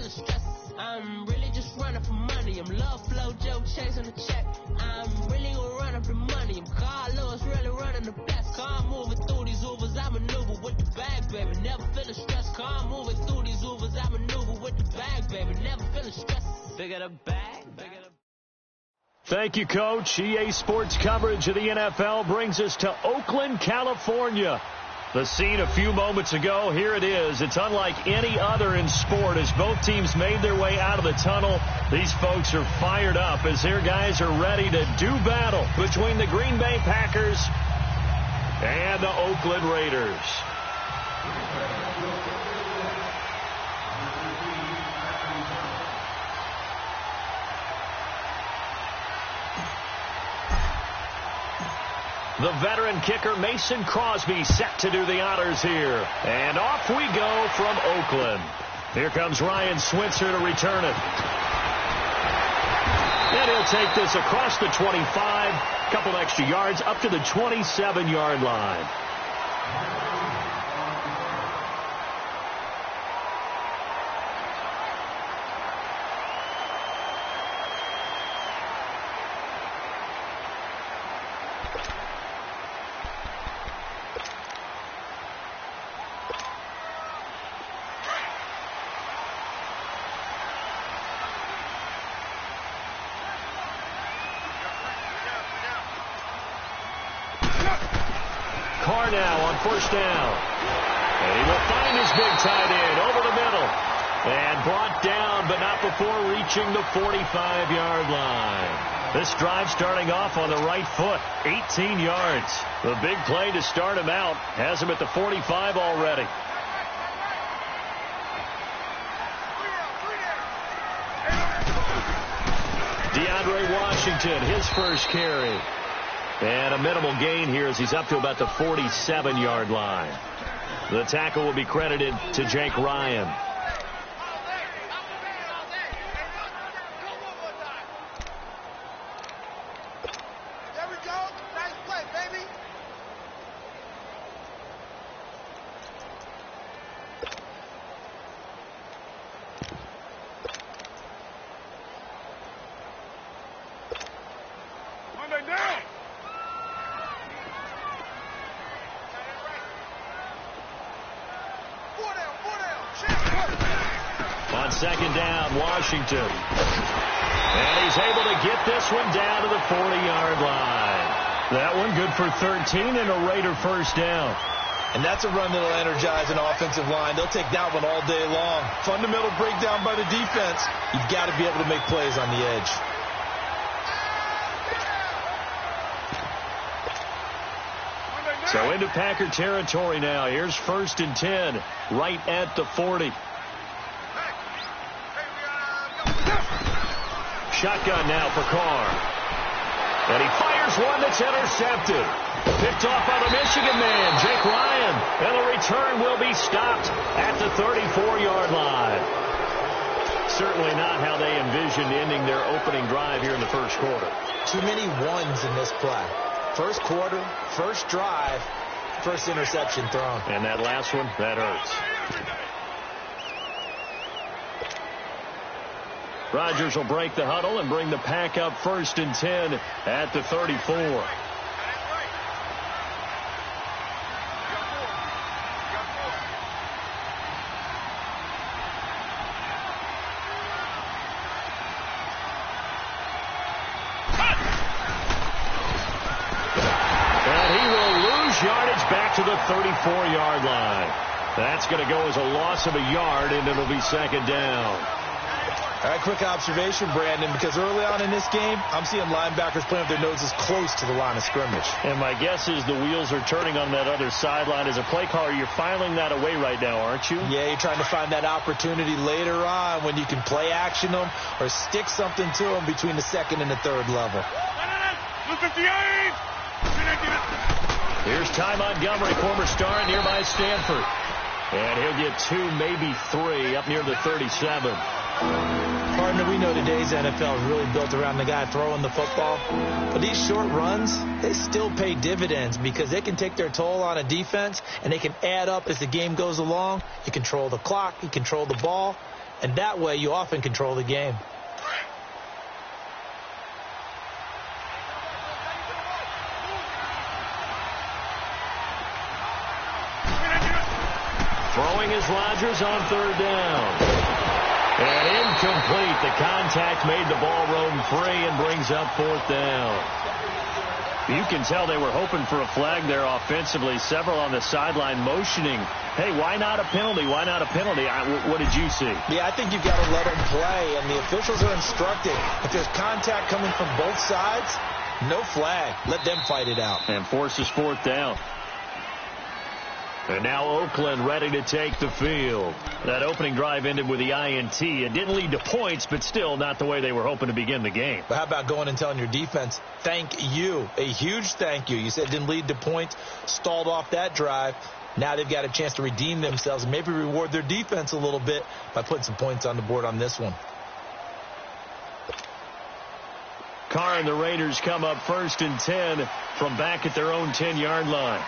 feeling stressed. I'm really just running for money. I'm love flow, Joe chasing the check. I'm really gonna run up the money. I'm Carlos, really running the best. Car moving through these Ubers, I maneuver with the bag, baby. Never feeling stressed. Car moving through these Ubers, I maneuver with the bag, baby. Never feeling stressed. Bigger the bag, bigger the. Thank you, Coach. EA Sports coverage of the NFL brings us to Oakland, California. The scene a few moments ago, here it is. It's unlike any other in sport as both teams made their way out of the tunnel. These folks are fired up as their guys are ready to do battle between the Green Bay Packers and the Oakland Raiders. The veteran kicker Mason Crosby set to do the honors here. And off we go from Oakland. Here comes Ryan Switzer to return it. And he'll take this across the 25, a couple extra yards up to the 27-yard line. Carr now on first down. And he will find his big tight end over the middle. And brought down, but not before reaching the 45-yard line. This drive starting off on the right foot, 18 yards. The big play to start him out has him at the 45 already. DeAndre Washington, his first carry. And a minimal gain here as he's up to about the 47-yard line. The tackle will be credited to Jake Ryan. There we go. Nice play, baby. Monday down. On second down, Washington. And he's able to get this one down to the 40-yard line. That one good for 13 and a Raider first down. And that's a run that'll energize an offensive line. They'll take that one all day long. Fundamental breakdown by the defense. You've got to be able to make plays on the edge. So into Packer territory now. Here's first and 10, right at the 40. Shotgun now for Carr. And he fires one that's intercepted. Picked off by the Michigan man, Jake Ryan. And the return will be stopped at the 34-yard line. Certainly not how they envisioned ending their opening drive here in the first quarter. Too many ones in this play. First quarter, first drive, first interception thrown. And that last one, that hurts. Rodgers will break the huddle and bring the Pack up first and 10 at the 34. Back to the 34-yard line. That's going to go as a loss of a yard, and it'll be second down. All right, quick observation, Brandon, because early on in this game, I'm seeing linebackers playing with their noses close to the line of scrimmage. And my guess is the wheels are turning on that other sideline. As a play caller, you're filing that away right now, aren't you? Yeah, you're trying to find that opportunity later on when you can play action them or stick something to them between the second and the third level. Here's Ty Montgomery, former star at nearby Stanford. And he'll get 2, maybe 3, up near the 37. Partner, we know today's NFL is really built around the guy throwing the football. But these short runs, they still pay dividends because they can take their toll on a defense, and they can add up as the game goes along. You control the clock, you control the ball, and that way you often control the game. Throwing is Rodgers on third down. And incomplete. The contact made the ball roam free and brings up fourth down. You can tell they were hoping for a flag there offensively. Several on the sideline motioning, hey, why not a penalty? Why not a penalty? What did you see? Yeah, I think you've got to let them play, and the officials are instructing. If there's contact coming from both sides, no flag. Let them fight it out. And forces fourth down. And now Oakland ready to take the field. That opening drive ended with the INT. It didn't lead to points, but still not the way they were hoping to begin the game. But how about going and telling your defense, thank you, a huge thank you. You said it didn't lead to points, stalled off that drive. Now they've got a chance to redeem themselves and maybe reward their defense a little bit by putting some points on the board on this one. Carr and the Raiders come up 1st and 10 from back at their own 10-yard line.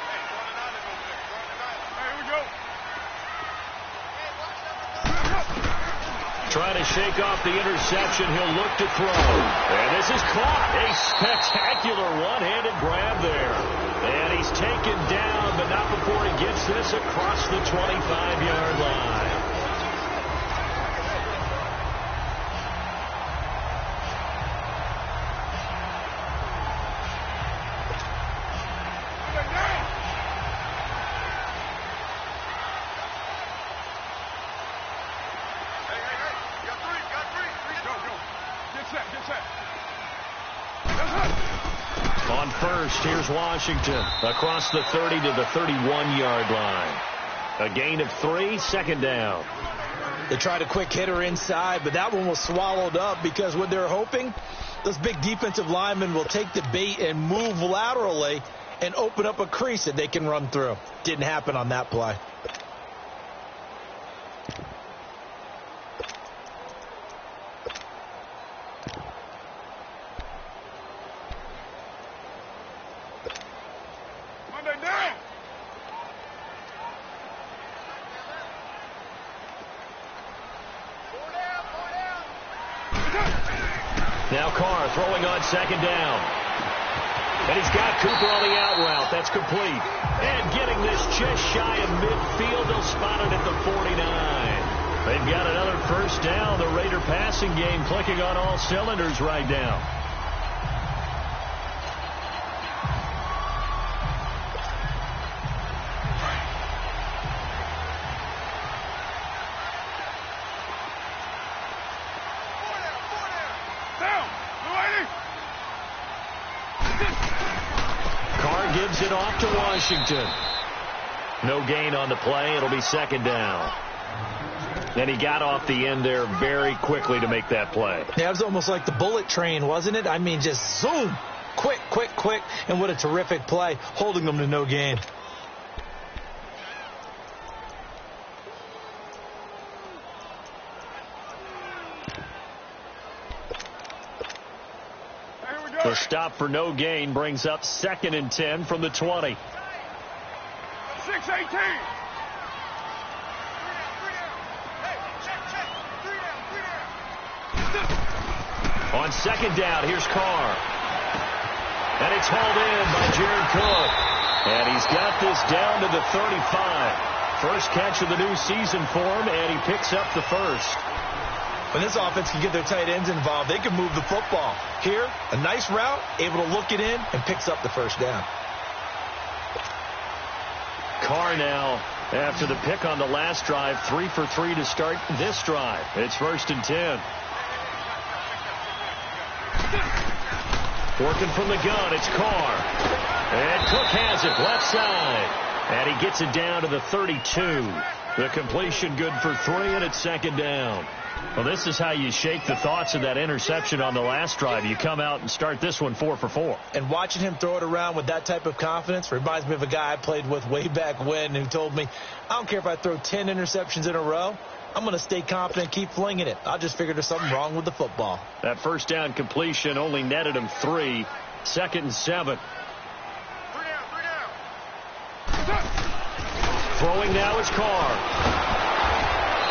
Trying to shake off the interception. He'll look to throw. And this is caught. A spectacular one-handed grab there. And he's taken down, but not before he gets this across the 25-yard line. On first, here's Washington across the 30 to the 31-yard line. A gain of 3, 2nd down. They tried a quick hitter inside, but that one was swallowed up because what they're hoping, those big defensive linemen will take the bait and move laterally and open up a crease that they can run through. Didn't happen on that play. Now Carr throwing on 2nd down. And he's got Cooper on the out route. That's complete. And getting this just shy of midfield. They'll spot it at the 49. They've got another 1st down. The Raider passing game clicking on all cylinders right now. Gives it off to Washington. No gain on the play. It'll be 2nd down. And he got off the end there very quickly to make that play. Yeah, it was almost like the bullet train, wasn't it? I mean, just zoom. Quick, quick, quick. And what a terrific play, holding them to no gain. The stop for no gain brings up 2nd and 10 from the 20. 6-18. On 2nd down, here's Carr. And it's hauled in by Jared Cook. And he's got this down to the 35. First catch of the new season for him, and he picks up the 1st. When this offense can get their tight ends involved, they can move the football. Here, a nice route, able to look it in, and picks up the 1st down. Carr now, after the pick on the last drive, 3 for 3 to start this drive. It's 1st and 10. Working from the gun, it's Carr. And Cook has it, left side. And he gets it down to the 32. The completion good for 3, and it's 2nd down. Well, this is how you shake the thoughts of that interception on the last drive. You come out and start this one 4 for 4. And watching him throw it around with that type of confidence reminds me of a guy I played with way back when who told me, I don't care if I throw 10 interceptions in a row. I'm going to stay confident, keep flinging it. I just figured there's something wrong with the football. That first down completion only netted him 3. 2nd and 7. Throwing now is Carr.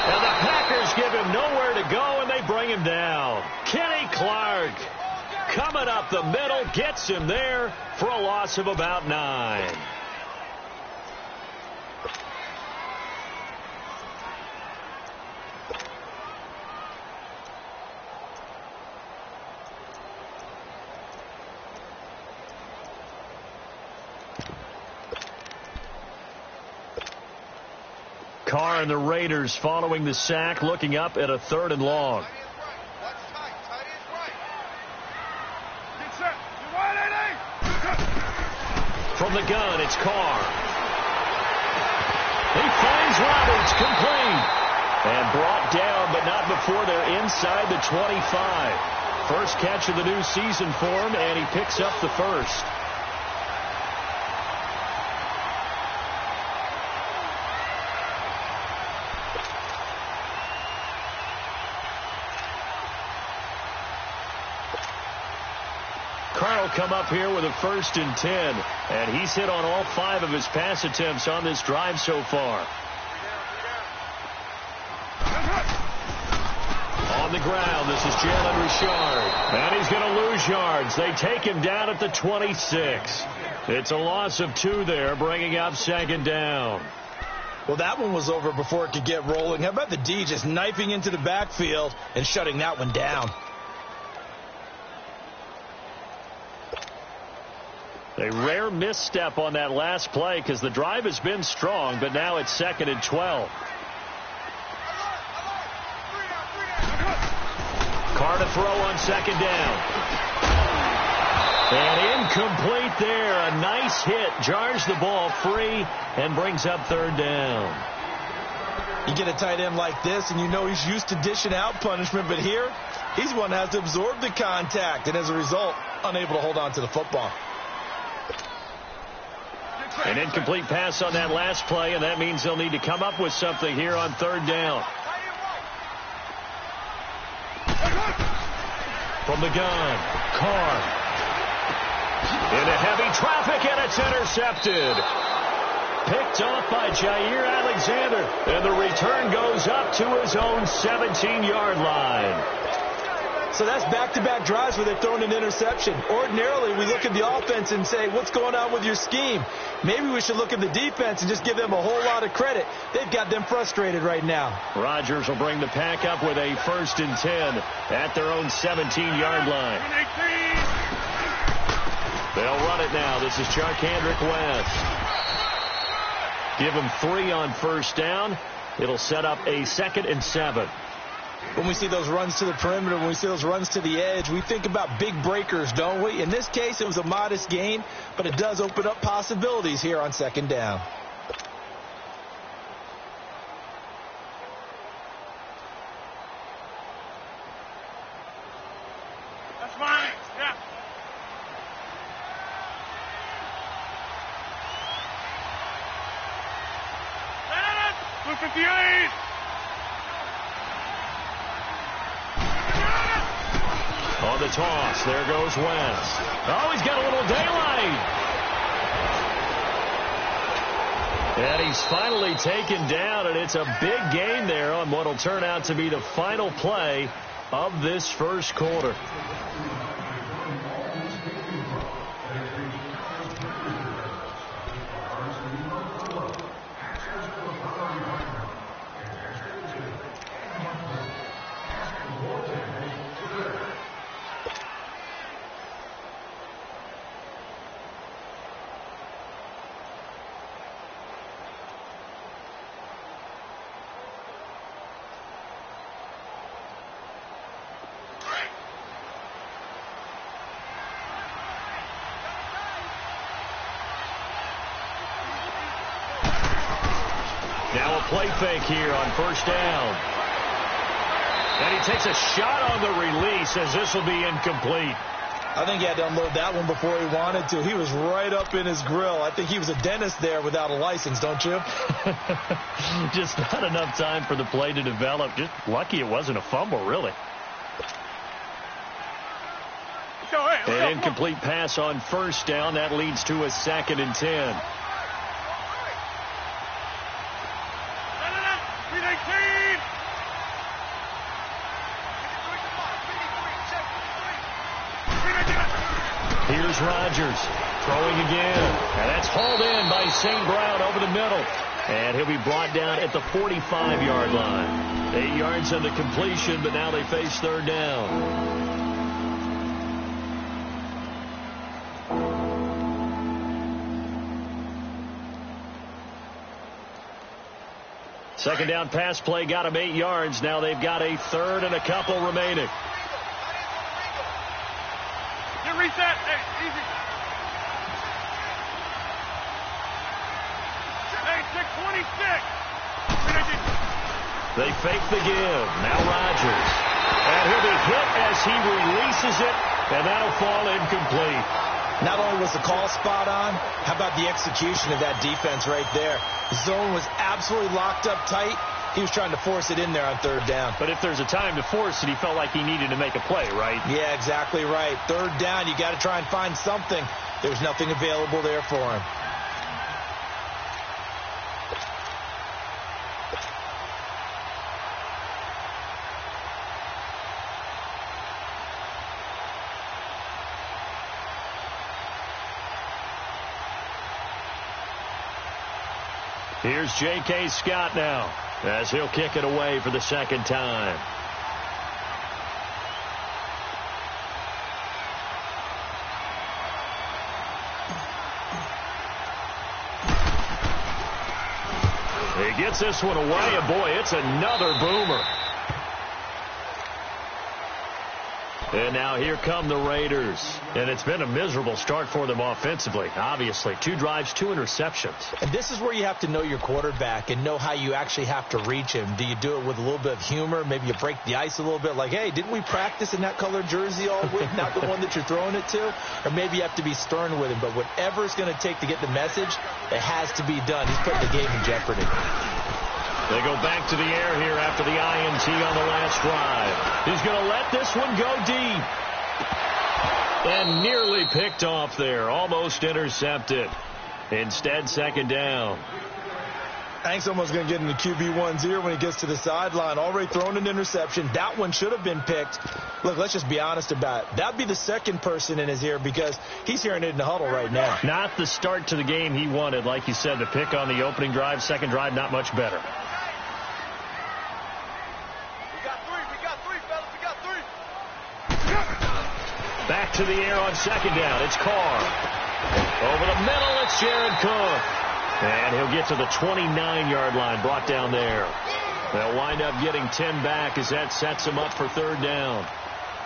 And the Packers give him nowhere to go, and they bring him down. Kenny Clark coming up the middle, gets him there for a loss of about 9. Carr and the Raiders following the sack, looking up at a 3rd and long. From the gun, it's Carr. He finds Roberts, complete. And brought down, but not before they're inside the 25. First catch of the new season for him, and he picks up the first. Carl come up here with a 1st and 10, and he's hit on all 5 of his pass attempts on this drive so far. On the ground, this is Jalen Richard, and he's going to lose yards. They take him down at the 26. It's a loss of 2 there, bringing up 2nd down. Well, that one was over before it could get rolling. How about the D just knifing into the backfield and shutting that one down? A rare misstep on that last play because the drive has been strong, but now it's 2nd and 12. Carr to throw on 2nd down. And incomplete there. A nice hit. Jars the ball free and brings up 3rd down. You get a tight end like this, and you know he's used to dishing out punishment, but here, he's one that has to absorb the contact, and as a result, unable to hold on to the football. An incomplete pass on that last play, and that means they'll need to come up with something here on 3rd down. From the gun, Carr. Into heavy traffic, and it's intercepted. Picked off by Jair Alexander, and the return goes up to his own 17-yard line. So that's back-to-back drives where they're throwing an interception. Ordinarily, we look at the offense and say, what's going on with your scheme? Maybe we should look at the defense and just give them a whole lot of credit. They've got them frustrated right now. Rodgers will bring the pack up with a 1st and 10 at their own 17-yard line. They'll run it now. This is Charcandrick West. Give him 3 on 1st down. It'll set up a 2nd and 7. When we see those runs to the perimeter, when we see those runs to the edge, we think about big breakers, don't we? In this case, it was a modest gain, but it does open up possibilities here on 2nd down. That's fine. Yeah. Blue 58. On the toss, there goes West. Oh, he's got a little daylight. And he's finally taken down, and it's a big gain there on what will turn out to be the final play of this first quarter. Now a play fake here on 1st down. And he takes a shot on the release as this will be incomplete. I think he had to unload that one before he wanted to. He was right up in his grill. I think he was a dentist there without a license, don't you? Just not enough time for the play to develop. Just lucky it wasn't a fumble, really. An incomplete pass on first down. That leads to a 2nd and 10. Here's Rodgers throwing again. And that's hauled in by St. Brown over the middle. And he'll be brought down at the 45-yard line. 8 yards on the completion, but now they face 3rd down. Second down pass play got him 8 yards. Now they've got a 3rd and a couple remaining. You reset. Hey, easy. Hey, 626. They fake the give. Now Rodgers. And he'll be hit as he releases it. And that'll fall incomplete. Not only was the call spot on, how about the execution of that defense right there? The zone was absolutely locked up tight. He was trying to force it in there on 3rd down. But if there's a time to force it, he felt like he needed to make a play, right? Yeah, exactly right. 3rd down, you got to try and find something. There's nothing available there for him. Here's J.K. Scott now as he'll kick it away for the 2nd time. He gets this one away, and boy, it's another boomer. And now here come the Raiders. And it's been a miserable start for them offensively, obviously. 2 drives, 2 interceptions. And this is where you have to know your quarterback and know how you actually have to reach him. Do you do it with a little bit of humor? Maybe you break the ice a little bit like, hey, didn't we practice in that colored jersey all week, not the one that you're throwing it to? Or maybe you have to be stern with him. But whatever it's going to take to get the message, it has to be done. He's putting the game in jeopardy. They go back to the air here after the INT on the last drive. He's going to let this one go deep. And nearly picked off there. Almost intercepted. Instead, 2nd down. Hank's almost going to get into QB1's ear when he gets to the sideline. Already thrown an interception. That one should have been picked. Look, let's just be honest about it. That'd be the second person in his ear because he's hearing it in the huddle right now. Not the start to the game he wanted. Like you said, the pick on the opening drive, 2nd drive, not much better. Back to the air on 2nd down. It's Carr. Over the middle, it's Jared Cook. And he'll get to the 29-yard line, brought down there. They'll wind up getting 10 back as that sets him up for 3rd down.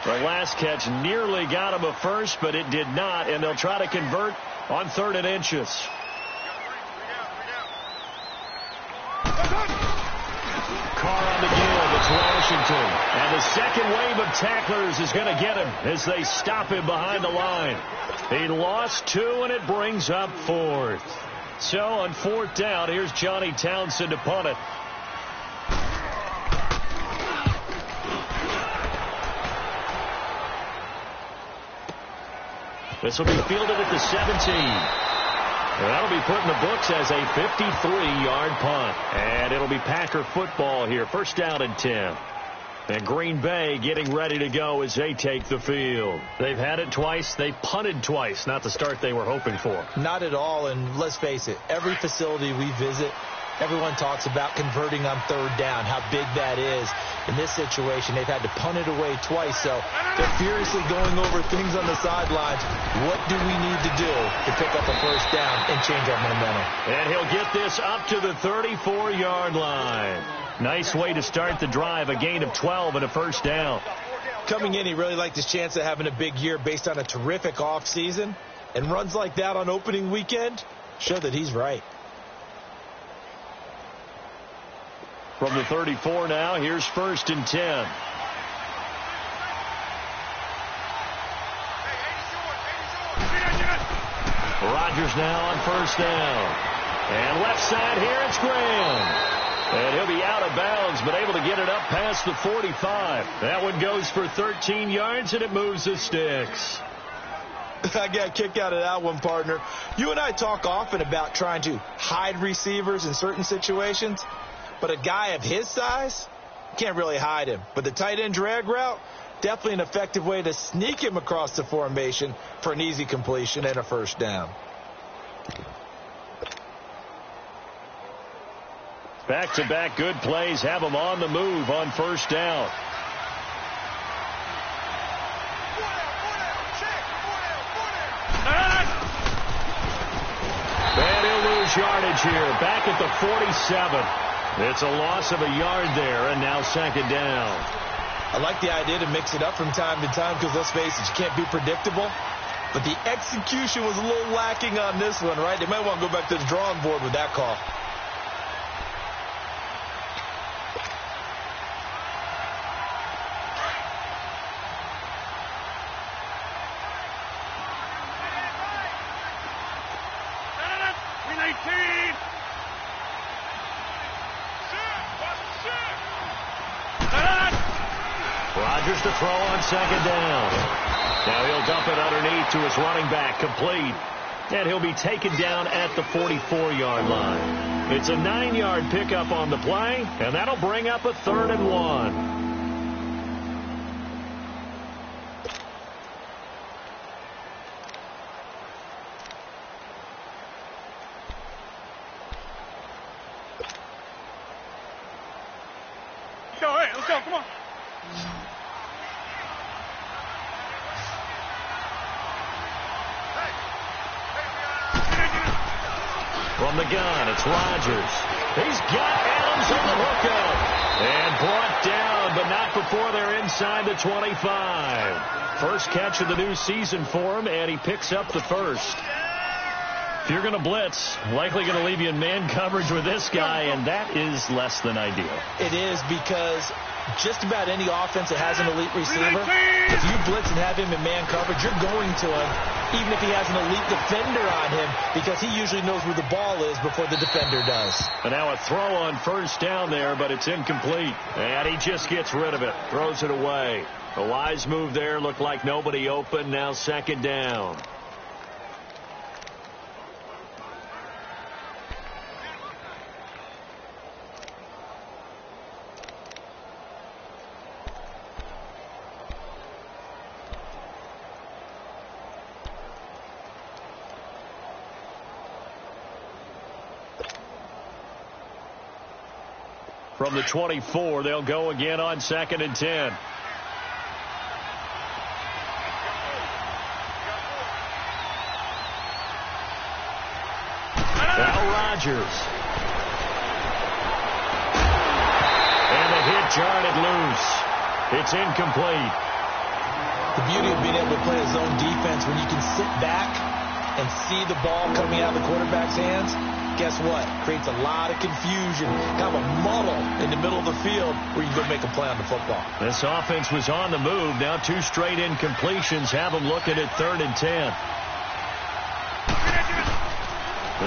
The last catch nearly got him a first, but it did not, and they'll try to convert on 3rd and inches. Carr on the give. It's Washington. And the second wave of tacklers is going to get him as they stop him behind the line. He lost 2, and it brings up 4th. So on 4th down, here's Johnny Townsend to punt it. This will be fielded at the 17. That'll be put in the books as a 53-yard punt. And it'll be Packer football here. 1st down and 10. And Green Bay getting ready to go as they take the field. They've had it twice. They punted twice. Not the start they were hoping for. Not at all. And let's face it, every facility we visit, everyone talks about converting on 3rd down, how big that is. In this situation, they've had to punt it away twice, so they're furiously going over things on the sidelines. What do we need to do to pick up a 1st down and change our momentum? And he'll get this up to the 34-yard line. Nice way to start the drive, a gain of 12 and a 1st down. Coming in, he really liked his chance of having a big year based on a terrific offseason. And runs like that on opening weekend show that he's right. From the 34 now, here's 1st and 10. Rodgers now on first down. And left side here, it's Graham. And he'll be out of bounds, but able to get it up past the 45. That one goes for 13 yards, and it moves the sticks. I got a kick out of that one, partner. You and I talk often about trying to hide receivers in certain situations, but a guy of his size, can't really hide him. But the tight end drag route, definitely an effective way to sneak him across the formation for an easy completion and a first down. Back-to-back good plays have him on the move on first down. And he'll lose yardage here. Back at the 47. It's a loss of a yard there, and now second down. I like the idea to mix it up from time to time because, let's face it, you can't be predictable. But the execution was a little lacking on this one, right? They might want to go back to the drawing board with that call. Rodgers to throw on second down. Now he'll dump it underneath to his running back, complete. And he'll be taken down at the 44-yard line. It's a 9-yard pickup on the play, and that'll bring up a 3rd and 1. Let's go, come on. From the gun, it's Rodgers. He's got Adams on the hookup. And brought down, but not before they're inside the 25. First catch of the new season for him, and he picks up the first. If you're going to blitz, likely going to leave you in man coverage with this guy, and that is less than ideal. It is, because just about any offense that has an elite receiver, if you blitz and have him in man coverage, you're going to him, even if he has an elite defender on him, because he usually knows where the ball is before the defender does. And now a throw on first down there, but it's incomplete. And he just gets rid of it, throws it away. A wise move there, looked like nobody open, now second down. From the 24, they'll go again on 2nd and 10. Now Rodgers. And the hit jarred it loose. It's incomplete. The beauty of being able to play a zone defense when you can sit back and see the ball coming out of the quarterback's hands, guess what? Creates a lot of confusion, kind of a muddle in the middle of the field where you can go make a play on the football. This offense was on the move. Now 2 straight incompletions have them looking at 3rd and 10.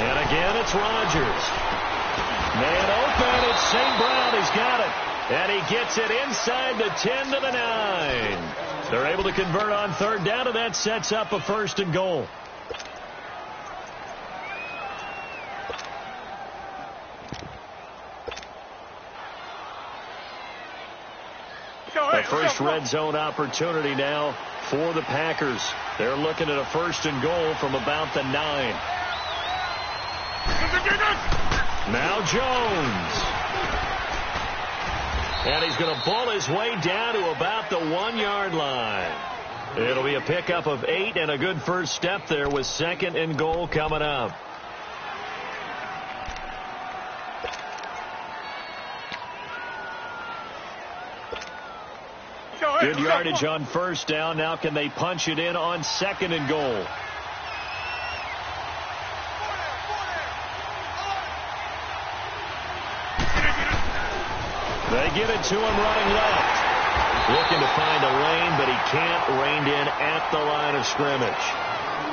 And again, it's Rodgers. Man open, it's St. Brown. He's got it. And he gets it inside the 10 to the 9. They're able to convert on 3rd down, and that sets up a 1st and goal. The first red zone opportunity now for the Packers. They're looking at a 1st and goal from about the 9. Now Jones. And he's going to pull his way down to about the 1-yard line. It'll be a pickup of 8 and a good first step there with 2nd and goal coming up. Good yardage on first down. Now can they punch it in on 2nd and goal? They give it to him running left. Looking to find a lane, but he can't. Reined in at the line of scrimmage.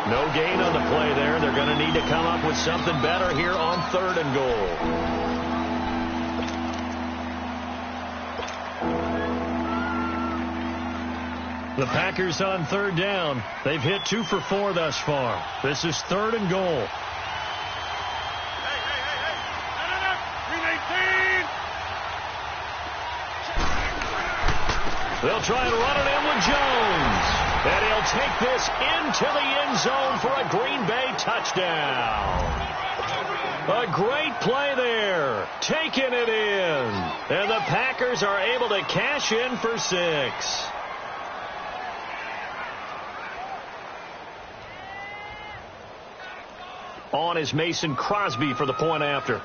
No gain on the play there. They're going to need to come up with something better here on 3rd and goal. The Packers on 3rd down. They've hit 2 for 4 thus far. This is 3rd and goal. They'll try and run it in with Jones. And he'll take this into the end zone for a Green Bay touchdown. A great play there. Taking it in. And the Packers are able to cash in for 6. On is Mason Crosby for the point after.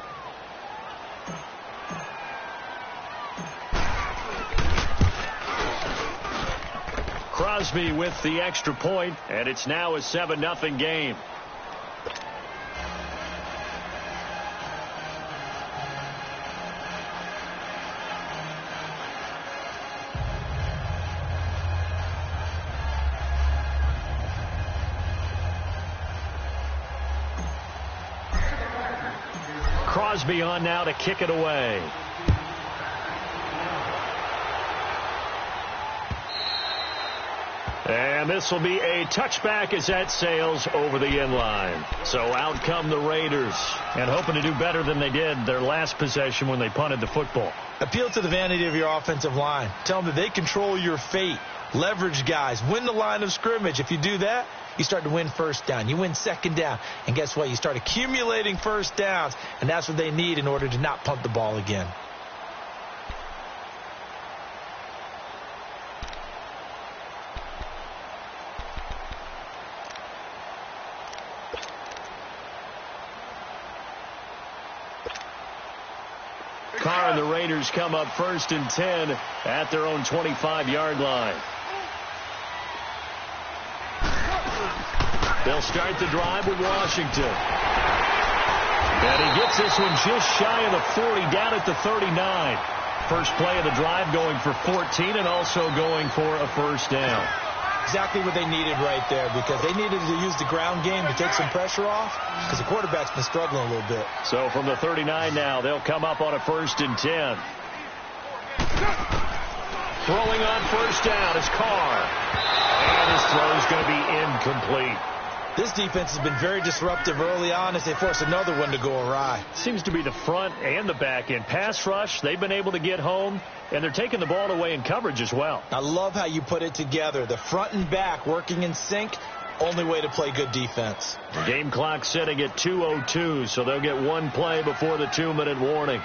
Crosby with the extra point, and it's now a 7-0 game. Crosby on now to kick it away. And this will be a touchback as that sails over the end line. So out come the Raiders, and hoping to do better than they did their last possession when they punted the football. Appeal to the vanity of your offensive line. Tell them that they control your fate. Leverage guys. Win the line of scrimmage. If you do that, you start to win 1st down. You win 2nd down. And guess what? You start accumulating 1st downs, and that's what they need in order to not punt the ball again. Carr and the Raiders come up 1st and 10 at their own 25-yard line. They'll start the drive with Washington. And he gets this one just shy of the 40, down at the 39. First play of the drive, going for 14 and also going for a 1st down. Exactly what they needed right there, because they needed to use the ground game to take some pressure off, because the quarterback's been struggling a little bit. So from the 39 now, they'll come up on a 1st and 10. Throwing on 1st down is Carr. And his throw is going to be incomplete. This defense has been very disruptive early on as they force another one to go awry. Seems to be the front and the back end. Pass rush, they've been able to get home, and they're taking the ball away in coverage as well. I love how you put it together. The front and back working in sync, only way to play good defense. Game clock sitting at 2:02, so they'll get one play before the 2-minute warning.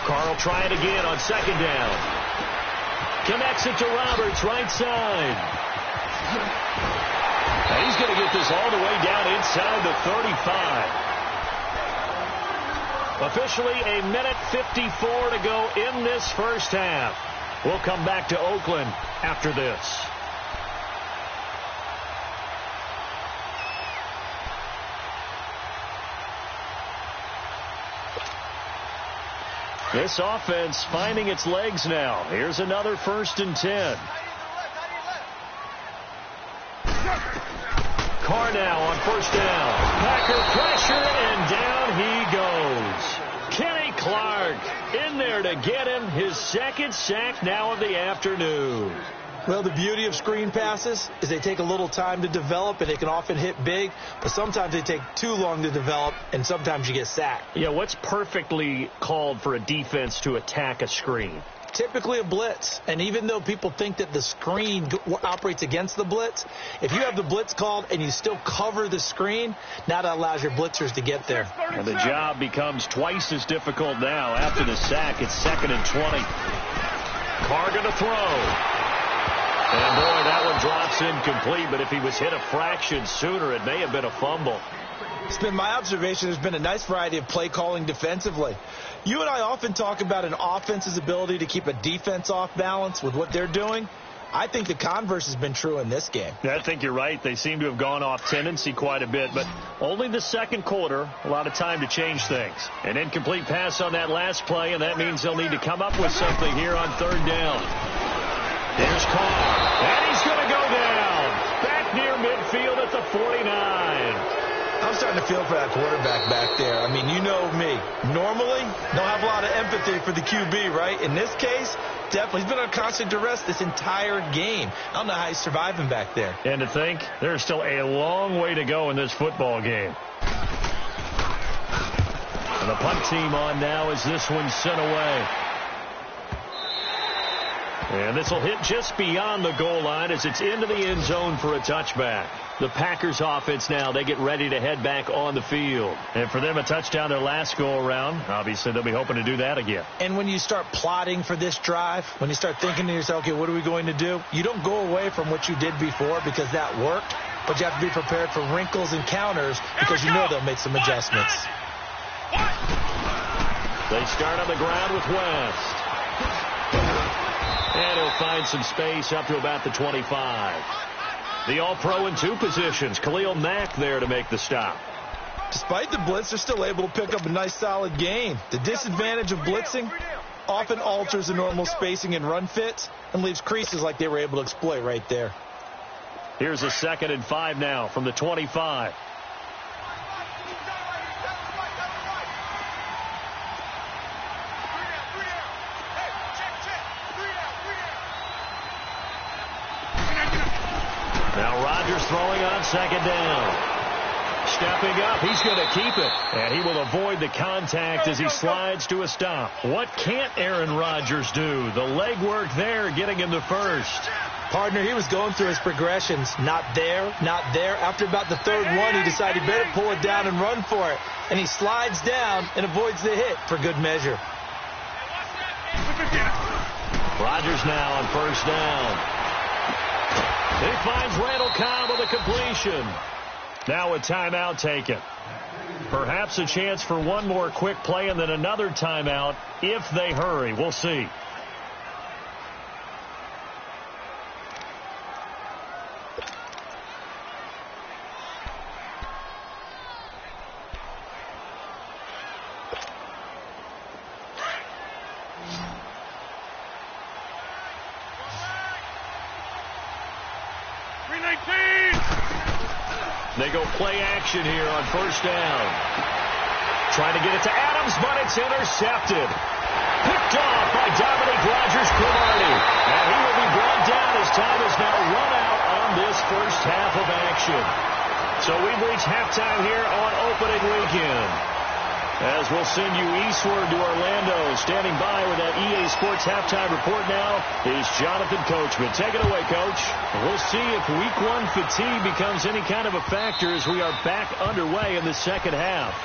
Carr will try it again on 2nd down. Connects it to Roberts, right side. And he's going to get this all the way down inside the 35. Officially a minute 54 to go in this 1st half. We'll come back to Oakland after this. This offense finding its legs now. Here's another 1st and 10. Carr now on 1st down. Packer pressure, and down he goes. Kenny Clark in there to get him his 2nd sack now of the afternoon. Well, the beauty of screen passes is they take a little time to develop, and they can often hit big, but sometimes they take too long to develop, and sometimes you get sacked. Yeah, what's perfectly called for a defense to attack a screen? Typically a blitz, and even though people think that the screen operates against the blitz, if you have the blitz called and you still cover the screen, now that allows your blitzers to get there. And the job becomes twice as difficult now. After the sack, it's 2nd and 20. Carr going to throw. And, boy, that one drops incomplete, but if he was hit a fraction sooner, it may have been a fumble. It's been my observation there's been a nice variety of play calling defensively. You and I often talk about an offense's ability to keep a defense off balance with what they're doing. I think the converse has been true in this game. I think you're right. They seem to have gone off tendency quite a bit, but only the 2nd quarter, a lot of time to change things. An incomplete pass on that last play, and that means they'll need to come up with something here on 3rd down. There's Carr, and he's go down. Back near midfield at the 49. I'm starting to feel for that quarterback back there. I mean, you know me. Normally, don't have a lot of empathy for the QB, right? In this case, definitely. He's been on constant duress this entire game. I don't know how he's surviving back there. And to think, there's still a long way to go in this football game. And the punt team on now as this one's sent away. And this will hit just beyond the goal line as it's into the end zone for a touchback. The Packers offense now, they get ready to head back on the field. And for them, a touchdown their last go-around. Obviously, they'll be hoping to do that again. And when you start plotting for this drive, when you start thinking to yourself, okay, what are we going to do? You don't go away from what you did before because that worked, but you have to be prepared for wrinkles and counters because you know they'll make some adjustments. They start on the ground with West. And he'll find some space up to about the 25. The All-Pro in two positions. Khalil Mack there to make the stop. Despite the blitz, they're still able to pick up a nice, solid gain. The disadvantage of blitzing often alters the normal spacing and run fits and leaves creases like they were able to exploit right there. Here's a 2nd and 5 now from the 25. Now Rodgers throwing on 2nd down. Stepping up, he's going to keep it. And he will avoid the contact as he slides to a stop. What can't Aaron Rodgers do? The legwork there getting him the first. Partner, he was going through his progressions. Not there, not there. After about the 3rd one, he decided he better pull it down and run for it. And he slides down and avoids the hit for good measure. Rodgers now on 1st down. He finds Randall Cobb with a completion. Now a timeout taken. Perhaps a chance for one more quick play and then another timeout if they hurry. We'll see. They go play action here on 1st down. Trying to get it to Adams, but it's intercepted. Picked off by Dominique Rodgers-Cromartie. And he will be brought down as time is now run out on this first half of action. So we've reached halftime here on opening weekend. As we'll send you eastward to Orlando. Standing by with that EA Sports halftime report now is Jonathan Coachman. Take it away, Coach. We'll see if Week 1 fatigue becomes any kind of a factor as we are back underway in the second half.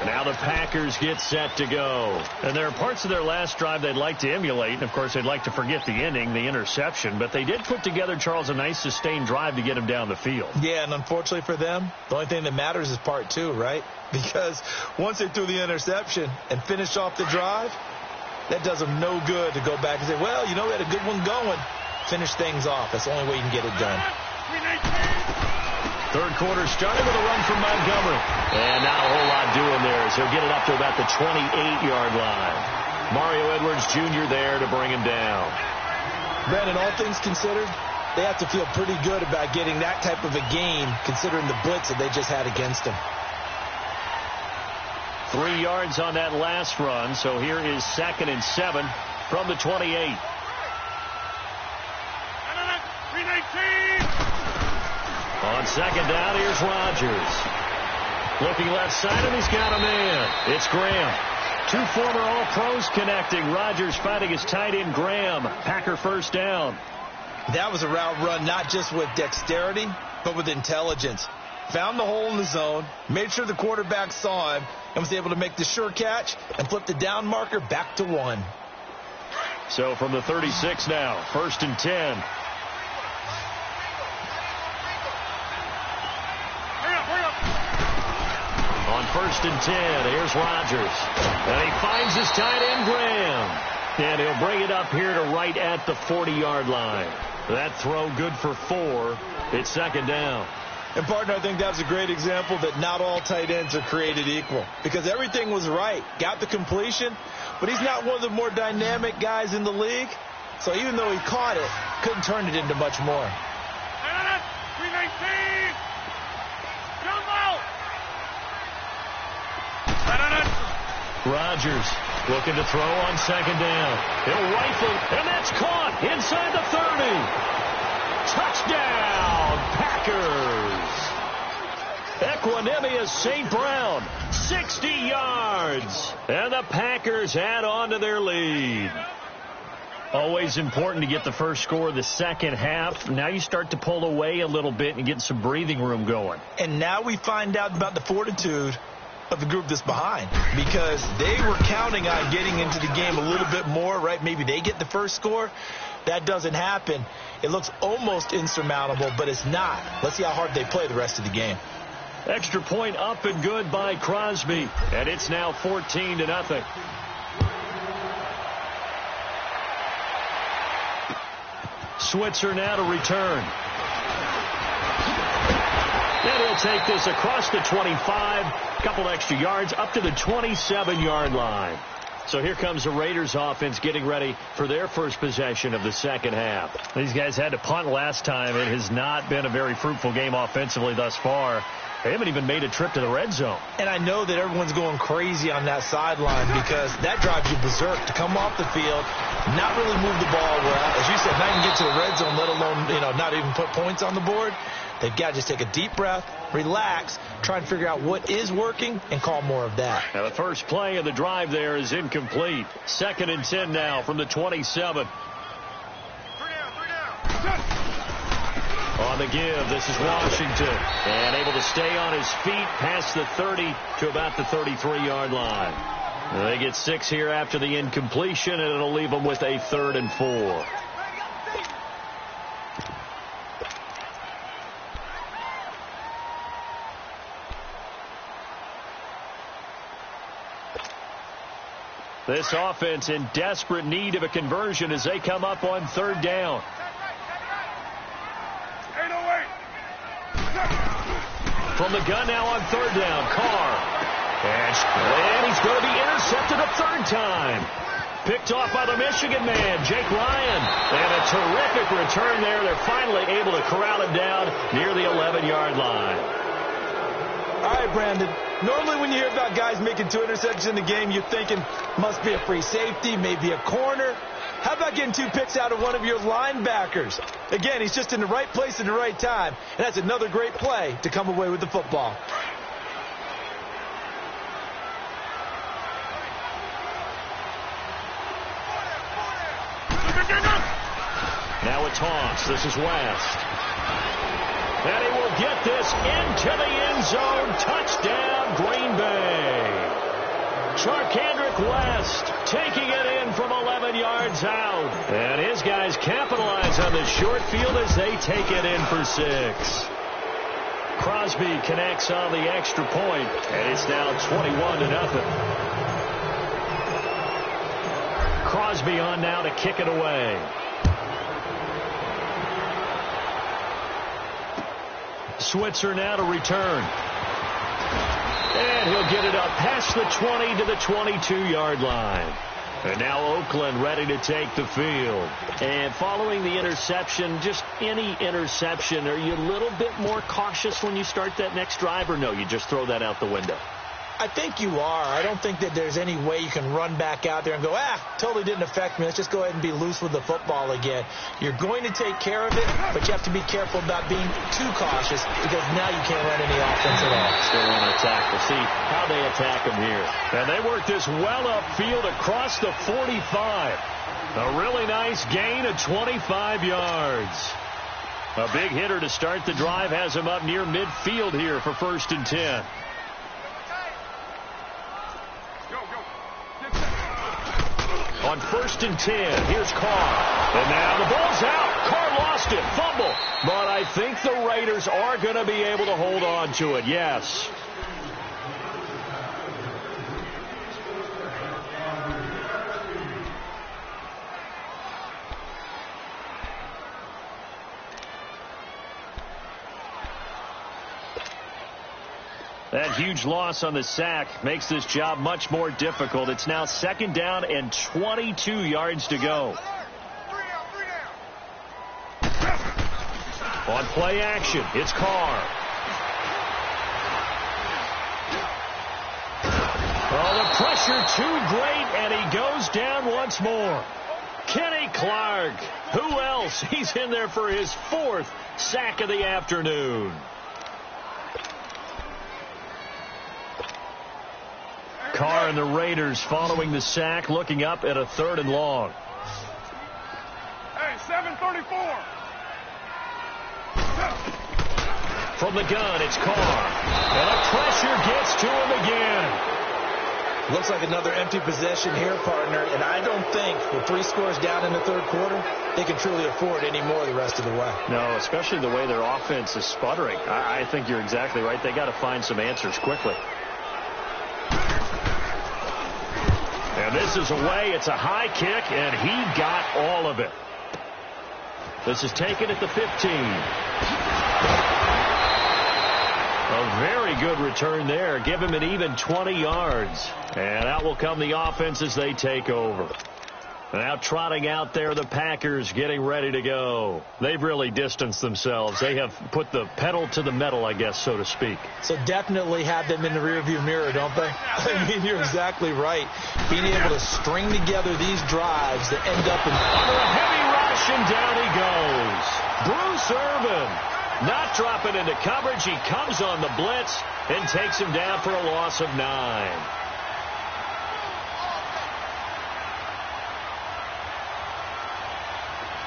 Now the Packers get set to go. And there are parts of their last drive they'd like to emulate. And, of course, they'd like to forget the ending, the interception. But they did put together, Charles, a nice sustained drive to get him down the field. Yeah, and unfortunately for them, the only thing that matters is part 2, right? Because once they threw the interception and finished off the drive, that does them no good to go back and say, well, you know, we had a good one going. Finish things off. That's the only way you can get it done. 3rd quarter started with a run from Montgomery. And not a whole lot doing there as he'll get it up to about the 28-yard line. Mario Edwards Jr. there to bring him down. Brandon, all things considered, they have to feel pretty good about getting that type of a gain considering the blitz that they just had against them. 3 yards on that last run, so here is 2nd and 7 from the 28. On 2nd down, here's Rodgers. Looking left side, and he's got a man. It's Graham. 2 former All-Pros connecting. Rodgers fighting his tight end, Graham. Packer 1st down. That was a route run not just with dexterity, but with intelligence. Found the hole in the zone, made sure the quarterback saw him, and was able to make the sure catch and flip the down marker back to 1. So from the 36 now, 1st and 10. On 1st and 10, here's Rodgers. And he finds his tight end, Graham. And he'll bring it up here to right at the 40-yard line. That throw good for 4. It's 2nd down. And, partner, I think that's a great example that not all tight ends are created equal. Because everything was right. Got the completion, but he's not one of the more dynamic guys in the league. So even though he caught it, couldn't turn it into much more. 319. Rodgers looking to throw on second down. He'll rifle, and that's caught inside the 30. Touchdown, Packers. Equanimeous St. Brown, 60 yards. And the Packers add on to their lead. Always important to get the first score of the second half. Now you start to pull away a little bit and get some breathing room going. And now we find out about the fortitude of the group that's behind, because they were counting on getting into the game a little bit more, right? Maybe they get the first score. That doesn't happen. It looks almost insurmountable, but it's not. Let's see how hard they play the rest of the game. Extra point up and good by Crosby, and it's now 14-0. Switzer now to return. And he'll take this across the 25, a couple extra yards, up to the 27-yard line. So here comes the Raiders offense getting ready for their first possession of the second half. These guys had to punt last time. It has not been a very fruitful game offensively thus far. They haven't even made a trip to the red zone. And I know that everyone's going crazy on that sideline because that drives you berserk to come off the field, not really move the ball well. As you said, not even get to the red zone, let alone, not even put points on the board. They've got to just take a deep breath, relax, try and figure out what is working, and call more of that. Now the first play of the drive there is incomplete. 2nd and 10 now from the 27. On the give, this is Washington. And able to stay on his feet past the 30 to about the 33-yard line. They get 6 here after the incompletion, and it'll leave them with a 3rd and 4. This offense in desperate need of a conversion as they come up on 3rd down. From the gun now on 3rd down, Carr. And he's going to be intercepted a 3rd time. Picked off by the Michigan man, Jake Ryan. And a terrific return there. They're finally able to corral him down near the 11-yard line. All right, Brandon. Normally when you hear about guys making 2 interceptions in the game, you're thinking must be a free safety, maybe a corner. How about getting 2 picks out of one of your linebackers? Again, he's just in the right place at the right time, and that's another great play to come away with the football. Now a toss. This is West. And he will get this into the end zone. Touchdown, Green Bay. Charcandrick West taking it in from 11 yards out. And his guys capitalize on the short field as they take it in for 6. Crosby connects on the extra point, and it's now 21-0. Crosby on now to kick it away. Switzer now to return. And he'll get it up past the 20 to the 22-yard line. And now Oakland ready to take the field. And following the interception, just any interception, are you a little bit more cautious when you start that next drive, or no, you just throw that out the window? I think you are. I don't think that there's any way you can run back out there and go, totally didn't affect me. Let's just go ahead and be loose with the football again. You're going to take care of it, but you have to be careful about being too cautious because now you can't run any offense at all. Still want to attack. We'll see how they attack them here. And they work this well upfield across the 45. A really nice gain of 25 yards. A big hitter to start the drive has him up near midfield here for 1st and 10. On 1st and 10, here's Carr. And now the ball's out. Carr lost it. Fumble. But I think the Raiders are going to be able to hold on to it. Yes. That huge loss on the sack makes this job much more difficult. It's now 2nd down and 22 yards to go. On play action, it's Carr. Oh, the pressure too great, and he goes down once more. Kenny Clark. Who else? He's in there for his 4th sack of the afternoon. Carr and the Raiders following the sack, looking up at a 3rd and long. Hey, 7:34. From the gun, it's Carr. And the pressure gets to him again. Looks like another empty possession here, partner, and I don't think with 3 scores down in the 3rd quarter, they can truly afford any more the rest of the way. No, especially the way their offense is sputtering. I think you're exactly right. They got to find some answers quickly. And this is away. It's a high kick, and he got all of it. This is taken at the 15. A very good return there. Give him an even 20 yards. And out will come the offense as they take over. Now trotting out there, the Packers getting ready to go. They've really distanced themselves. They have put the pedal to the metal, I guess, so to speak. So definitely have them in the rearview mirror, don't they? I mean, you're exactly right. Being able to string together these drives that end up in... Under a heavy rush, and down he goes. Bruce Irvin not dropping into coverage. He comes on the blitz and takes him down for a loss of 9.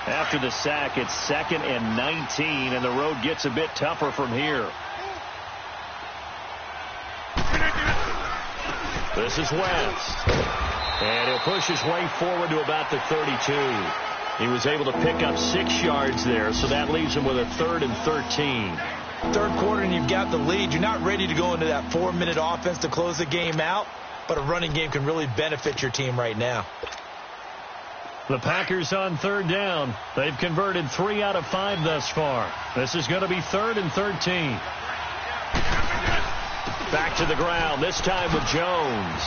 After the sack, it's 2nd and 19, and the road gets a bit tougher from here. This is Wentz. And he'll push his way forward to about the 32. He was able to pick up 6 yards there, so that leaves him with a 3rd and 13. 3rd quarter, and you've got the lead. You're not ready to go into that 4-minute offense to close the game out, but a running game can really benefit your team right now. The Packers on 3rd down. They've converted 3 out of 5 thus far. This is going to be 3rd and 13. Back to the ground, this time with Jones.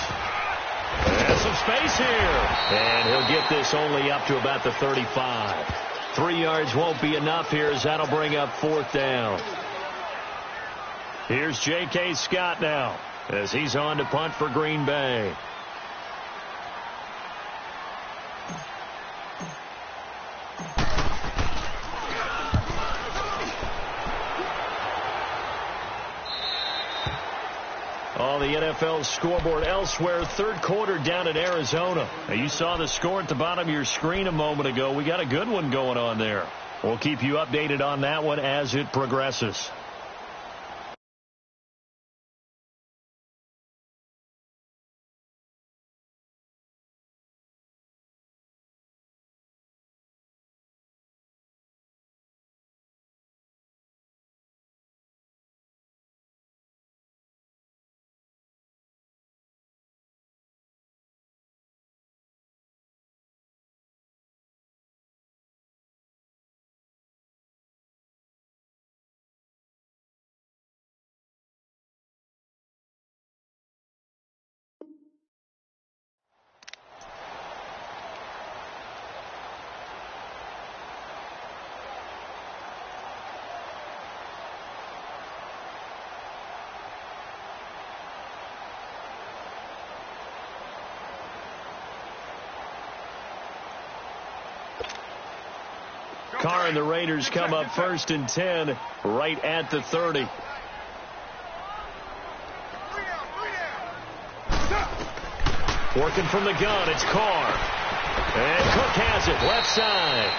There's some space here. And he'll get this only up to about the 35. 3 yards won't be enough here as that'll bring up 4th down. Here's J.K. Scott now as he's on to punt for Green Bay. On the NFL scoreboard elsewhere, 3rd quarter down in Arizona. Now, you saw the score at the bottom of your screen a moment ago. We got a good one going on there. We'll keep you updated on that one as it progresses. Carr and the Raiders come up 1st and 10 right at the 30. Working from the gun, it's Carr. And Cook has it, left side.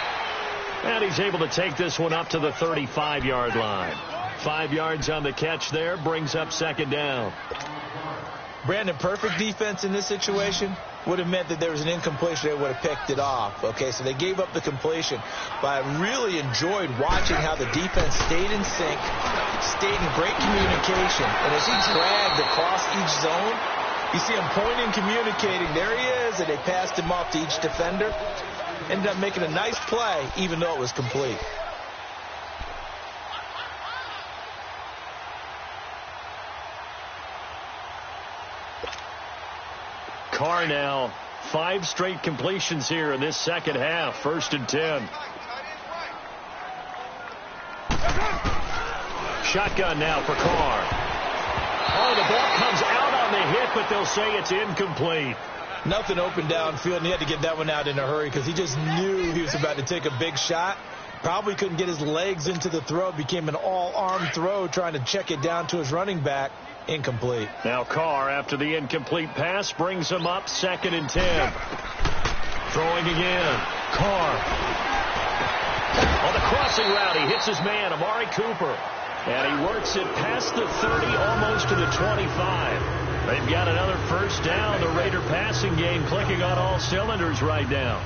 And he's able to take this one up to the 35-yard line. 5 yards on the catch there, brings up 2nd down. Brandon, perfect defense in this situation would have meant that there was an incompletion. They would have picked it off. Okay, so they gave up the completion. But I really enjoyed watching how the defense stayed in sync, stayed in great communication. And as he dragged across each zone, you see him pointing, communicating. There he is, and they passed him off to each defender. Ended up making a nice play, even though it was complete. Carr now, 5 straight completions here in this second half. 1st and 10. Shotgun now for Carr. Oh, the ball comes out on the hit, but they'll say it's incomplete. Nothing open downfield, and he had to get that one out in a hurry because he just knew he was about to take a big shot. Probably couldn't get his legs into the throw. Became an all-arm throw trying to check it down to his running back. Incomplete. Now Carr, after the incomplete pass, brings him up 2nd and 10. Throwing again. Carr. On the crossing route, he hits his man, Amari Cooper. And he works it past the 30, almost to the 25. They've got another first down. The Raider passing game clicking on all cylinders right now.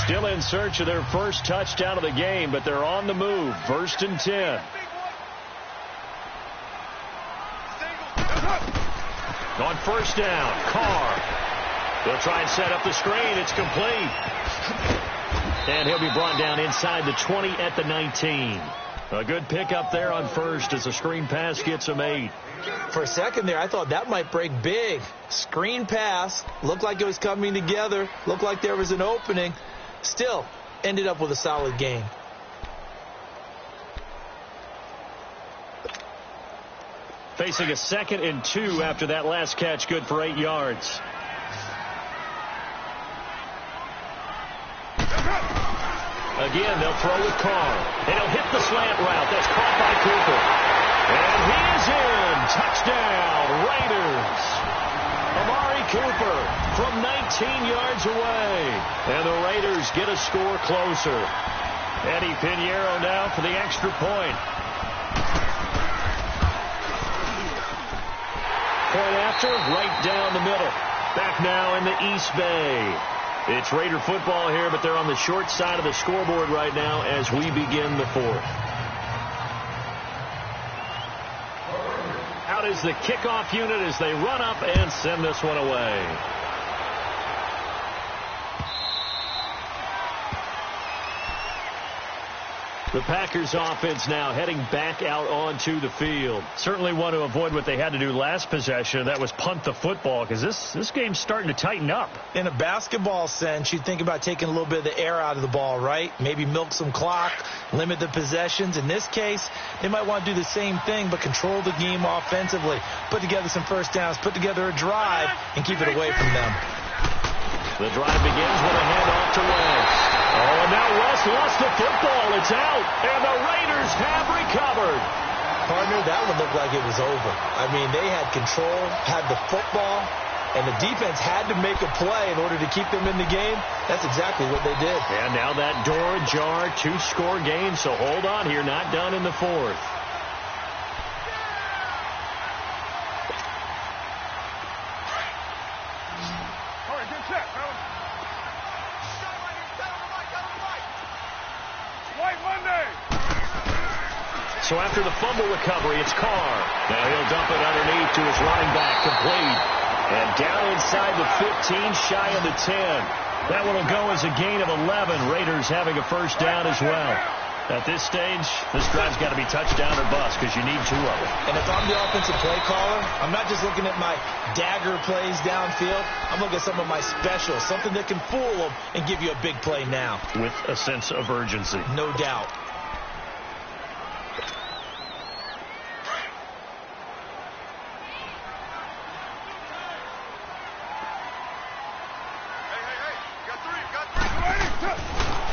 Still in search of their first touchdown of the game, but they're on the move. 1st and 10. On first down, Carr. They'll try and set up the screen. It's complete. And he'll be brought down inside the 20 at the 19. A good pickup there on first as the screen pass gets him 8. For a second there, I thought that might break big. Screen pass. Looked like it was coming together. Looked like there was an opening. Still, ended up with a solid game. Facing a 2nd and 2 after that last catch, good for 8 yards. Again, they'll throw with Carr. And he'll hit the slant route. That's caught by Cooper. And he is in. Touchdown, Raiders. Amari Cooper from 19 yards away. And the Raiders get a score closer. Eddie Pinheiro now for the extra point. Point after, right down the middle. Back now in the East Bay. It's Raider football here, but they're on the short side of the scoreboard right now as we begin the 4th. Out is the kickoff unit as they run up and send this one away. The Packers offense now heading back out onto the field. Certainly want to avoid what they had to do last possession. That was punt the football because this game's starting to tighten up. In a basketball sense, you think about taking a little bit of the air out of the ball, right? Maybe milk some clock, limit the possessions. In this case, they might want to do the same thing but control the game offensively. Put together some first downs, put together a drive, and keep it away from them. The drive begins with a handoff to West. Oh, and now West lost the football. It's out, and the Raiders have recovered. Partner, that one looked like it was over. I mean, they had control, had the football, and the defense had to make a play in order to keep them in the game. That's exactly what they did. And now that door ajar, 2-score game, so hold on here, not done in the 4th. So after the fumble recovery, it's Carr. Now he'll dump it underneath to his running back, complete. And down inside the 15, shy of the 10. That one will go as a gain of 11. Raiders having a first down as well. At this stage, this drive's got to be touchdown or bust because you need 2 of them. And if I'm the offensive play caller, I'm not just looking at my dagger plays downfield. I'm looking at some of my specials, something that can fool them and give you a big play now. With a sense of urgency. No doubt.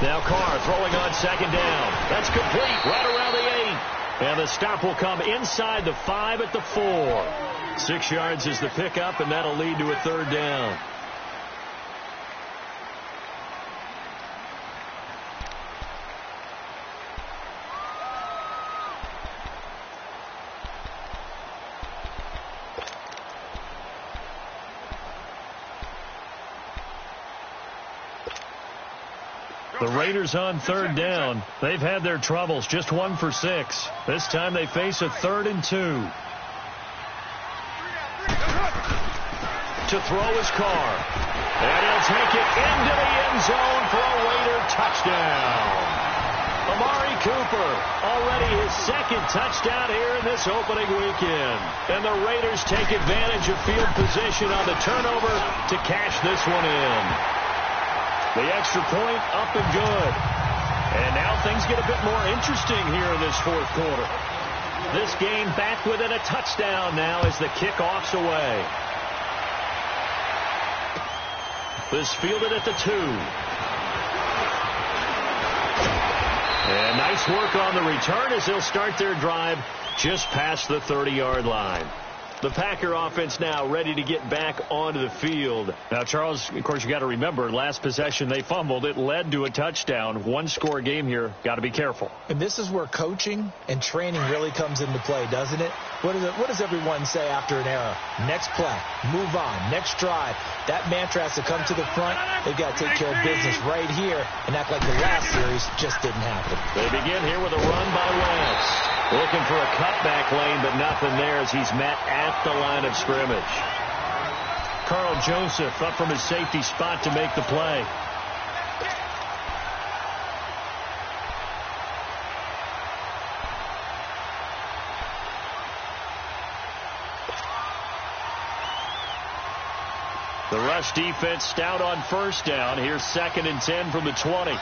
Now Carr throwing on 2nd down. That's complete right around the 8. And the stop will come inside the 5 at the 4. 6 yards is the pickup, and that'll lead to a 3rd down. The Raiders on 3rd down. They've had their troubles, just 1 for 6. This time they face a 3rd and 2. To throw is Carr. And he'll take it into the end zone for a Raider touchdown. Amari Cooper, already his 2nd touchdown here in this opening weekend. And the Raiders take advantage of field position on the turnover to cash this one in. The extra point up and good. And now things get a bit more interesting here in this fourth quarter. This game back within a touchdown now as the kickoff's away. This fielded at the 2. And nice work on the return as they'll start their drive just past the 30-yard line. The Packer offense now ready to get back onto the field. Now, Charles, of course, you got to remember, last possession they fumbled. It led to a touchdown. One-score game here. Got to be careful. And this is where coaching and training really comes into play, doesn't it? What does everyone say after an error? Next play, move on, next drive. That mantra has to come to the front. They've got to take care of business right here and act like the last series just didn't happen. They begin here with a run by Lance. Looking for a cutback lane, but nothing there as he's met at the line of scrimmage. Carl Joseph up from his safety spot to make the play. The rush defense stout on first down. Here's 2nd and 10 from the 20.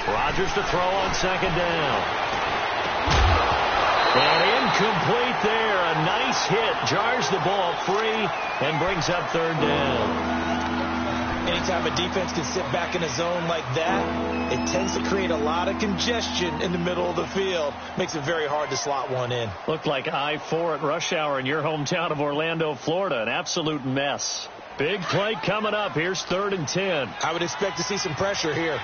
Rodgers to throw on 2nd down. And incomplete there. A nice hit. Jars the ball free and brings up 3rd down. Anytime a defense can sit back in a zone like that, it tends to create a lot of congestion in the middle of the field. Makes it very hard to slot one in. Looked like I-4 at rush hour in your hometown of Orlando, Florida. An absolute mess. Big play coming up. Here's 3rd and 10. I would expect to see some pressure here.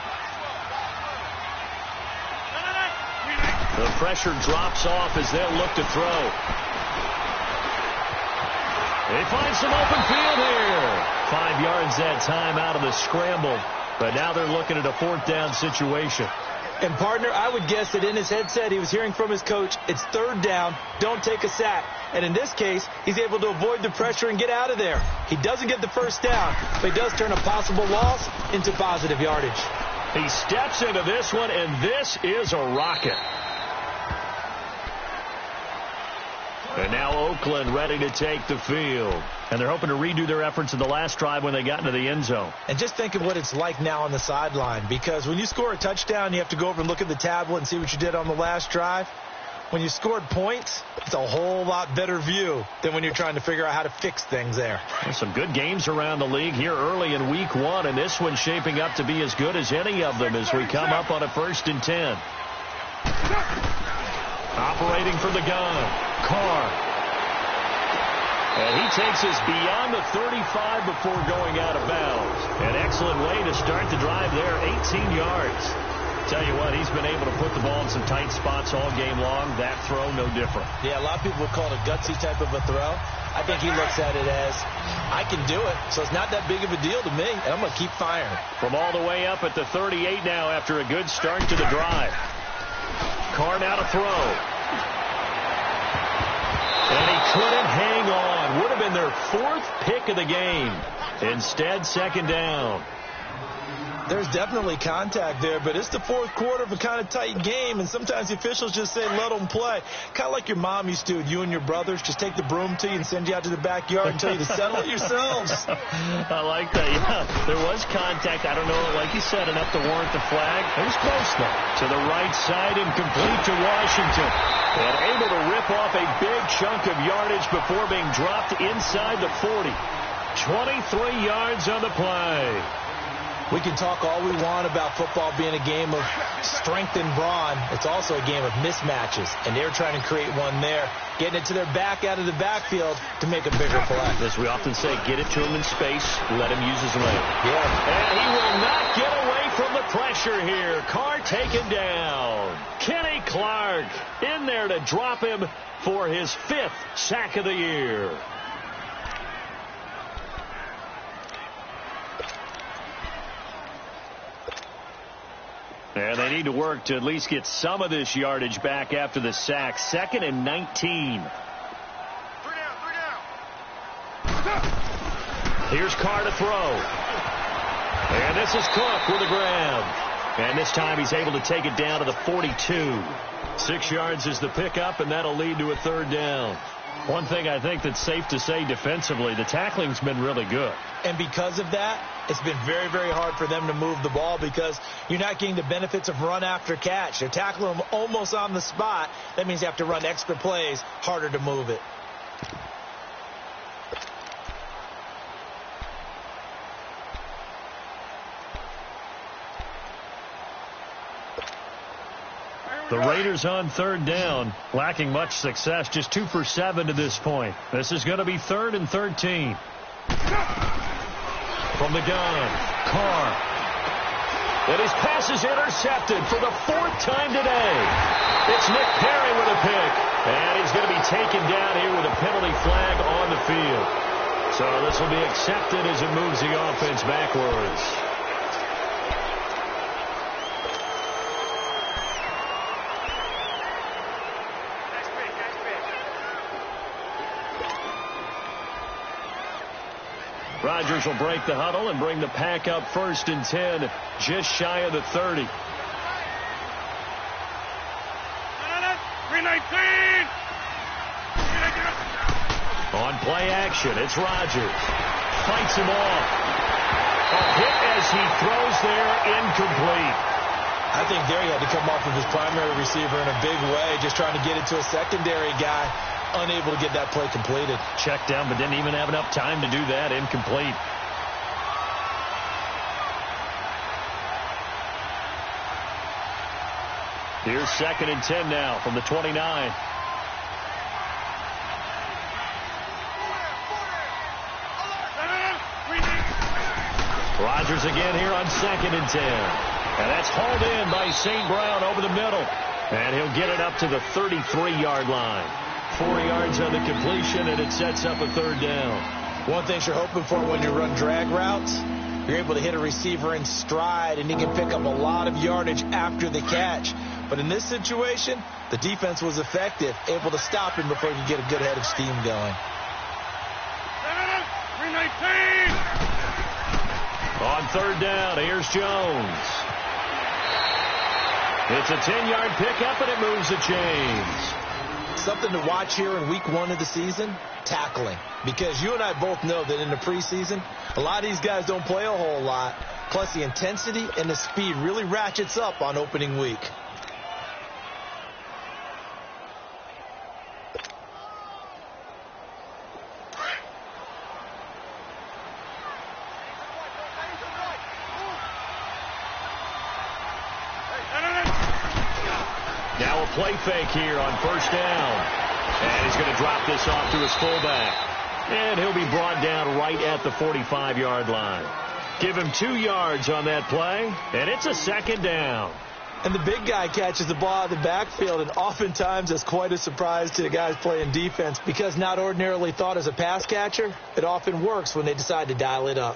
The pressure drops off as they'll look to throw. They find some open field here. 5 yards that time out of the scramble. But now they're looking at a 4th down situation. And, partner, I would guess that in his headset he was hearing from his coach, it's 3rd down, don't take a sack. And in this case, he's able to avoid the pressure and get out of there. He doesn't get the 1st down, but he does turn a possible loss into positive yardage. He steps into this one, and this is a rocket. And now Oakland ready to take the field. And they're hoping to redo their efforts in the last drive when they got into the end zone. And just think of what it's like now on the sideline. Because when you score a touchdown, you have to go over and look at the tablet and see what you did on the last drive. When you scored points, it's a whole lot better view than when you're trying to figure out how to fix things there. There's some good games around the league here early in week 1. And this one's shaping up to be as good as any of them as we come up on a 1st and 10. Operating from the gun, Carr. And he takes us beyond the 35 before going out of bounds. An excellent way to start the drive there, 18 yards. Tell you what, he's been able to put the ball in some tight spots all game long. That throw, no different. Yeah, a lot of people would call it a gutsy type of a throw. I think he looks at it as, I can do it, so it's not that big of a deal to me, and I'm going to keep firing. From all the way up at the 38 now after a good start to the drive. Carr now to throw. And he couldn't hang on. Would have been their 4th pick of the game. Instead, 2nd down. There's definitely contact there, but it's the 4th quarter of a kind of tight game, and sometimes the officials just say, let them play. Kind of like your mom used to, you and your brothers, just take the broom to you and send you out to the backyard and tell you to settle it yourselves. I like that, yeah. There was contact. I don't know, like you said, enough to warrant the flag. It was close, though. To the right side and complete to Washington. And able to rip off a big chunk of yardage before being dropped inside the 40. 23 yards on the play. We can talk all we want about football being a game of strength and brawn. It's also a game of mismatches, and they're trying to create one there, getting it to their back out of the backfield to make a bigger play. As we often say, get it to him in space, let him use his leg. Yeah. And he will not get away from the pressure here. Carr taken down. Kenny Clark in there to drop him for his 5th sack of the year. And they need to work to at least get some of this yardage back after the sack. 2nd and 19. 3 down. Here's Carr to throw. And this is Cook with a grab. And this time he's able to take it down to the 42. 6 yards is the pickup, and that'll lead to a 3rd down. One thing I think that's safe to say defensively, the tackling's been really good. And because of that, it's been very, very hard for them to move the ball because you're not getting the benefits of run after catch. They're tackling them almost on the spot. That means you have to run extra plays, harder to move it. The Raiders on third down, lacking much success, just 2 for 7 to this point. This is going to be 3rd and 13. From the gun, Carr. And his pass is intercepted for the 4th time today. It's Nick Perry with a pick. And he's going to be taken down here with a penalty flag on the field. So this will be accepted as it moves the offense backwards. Rodgers will break the huddle and bring the pack up 1st and 10, just shy of the 30. 319! On play action, it's Rodgers. Fights him off. A hit as he throws there, incomplete. I think there he had to come off of his primary receiver in a big way, just trying to get it to a secondary guy. Unable to get that play completed. Checked down, but didn't even have enough time to do that. Incomplete. Here's 2nd and 10 now from the 29. Rodgers again here on 2nd and 10. And that's hauled in by St. Brown over the middle. And he'll get it up to the 33-yard line. 4 yards on the completion, and it sets up a 3rd down. One thing you're hoping for when you run drag routes, you're able to hit a receiver in stride, and he can pick up a lot of yardage after the catch. But in this situation, the defense was effective, able to stop him before he could get a good head of steam going. 319! On 3rd down, here's Jones. It's a 10-yard pickup, and it moves the chains. Something to watch here in week 1 of the season, tackling. Because you and I both know that in the preseason, a lot of these guys don't play a whole lot. Plus the intensity and the speed really ratchets up on opening week. Now a play fake here on 1st down. And he's going to drop this off to his fullback. And he'll be brought down right at the 45-yard line. Give him 2 yards on that play, and it's a 2nd down. And the big guy catches the ball out of the backfield, and oftentimes that's quite a surprise to the guys playing defense because not ordinarily thought as a pass catcher, it often works when they decide to dial it up.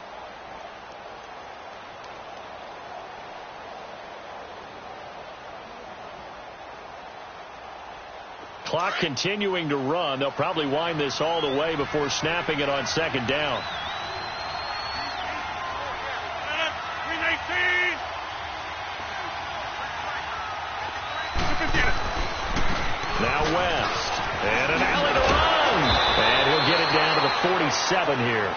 Clock continuing to run. They'll probably wind this all the way before snapping it on 2nd down. Now West. And an alley to run. And he'll get it down to the 47 here.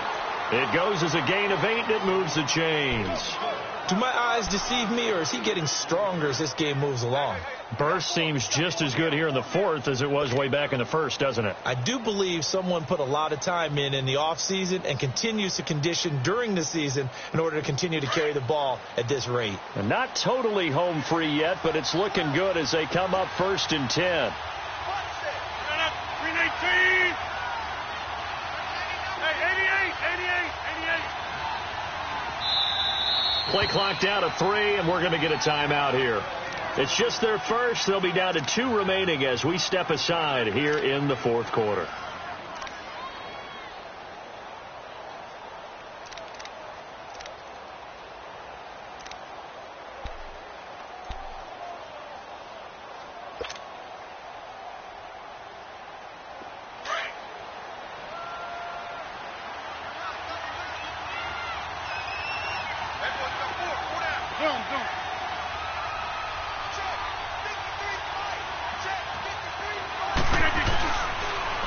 It goes as a gain of 8 that moves the chains. Do my eyes deceive me, or is he getting stronger as this game moves along? Burst seems just as good here in the 4th as it was way back in the 1st, doesn't it? I do believe someone put a lot of time in the offseason and continues to condition during the season in order to continue to carry the ball at this rate. And not totally home free yet, but it's looking good as they come up 1st and 10. 319! Hey, 88! Play clock down to 3, and we're going to get a timeout here. It's just their first. They'll be down to 2 remaining as we step aside here in the 4th quarter.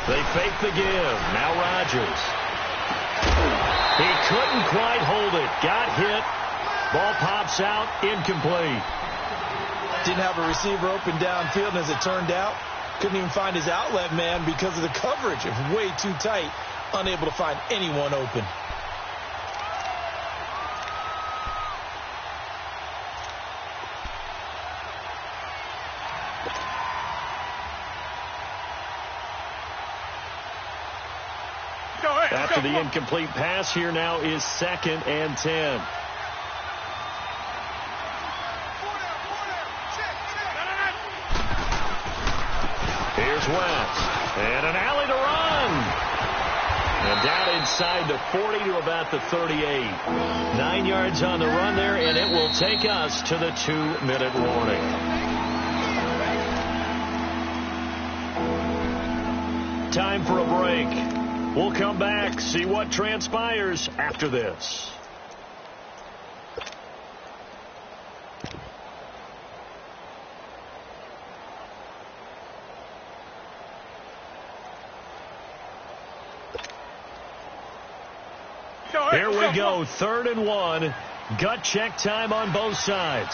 They fake the give. Now Rodgers. He couldn't quite hold it. Got hit. Ball pops out. Incomplete. Didn't have a receiver open downfield, and as it turned out, couldn't even find his outlet man because of the coverage. It was way too tight. Unable to find anyone open. After the incomplete pass, here now is 2nd and 10. Here's Wentz. And an alley to run. And down inside the 40 to about the 38. 9 yards on the run there, and it will take us to the 2-minute warning. Time for a break. We'll come back, see what transpires after this. Here we go, 3rd and 1. Gut check time on both sides.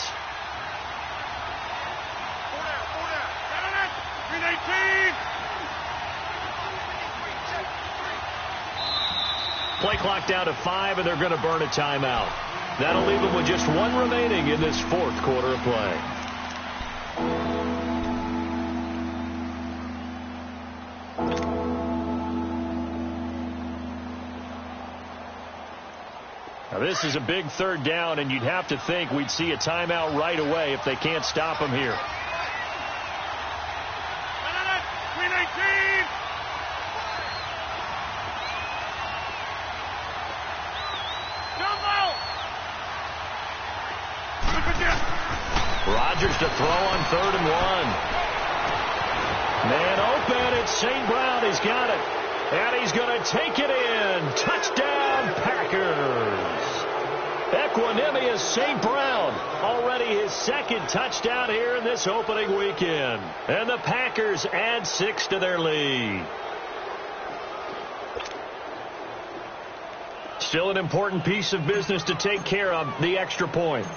Play clock down to 5, and they're going to burn a timeout. That'll leave them with just 1 remaining in this 4th quarter of play. Now this is a big 3rd down, and you'd have to think we'd see a timeout right away if they can't stop them here. Rodgers to throw on 3rd and 1. Man open, it's St. Brown. He's got it. And he's going to take it in. Touchdown, Packers. Equanimous St. Brown. Already his 2nd touchdown here in this opening weekend. And the Packers add 6 to their lead. Still an important piece of business to take care of, the extra point.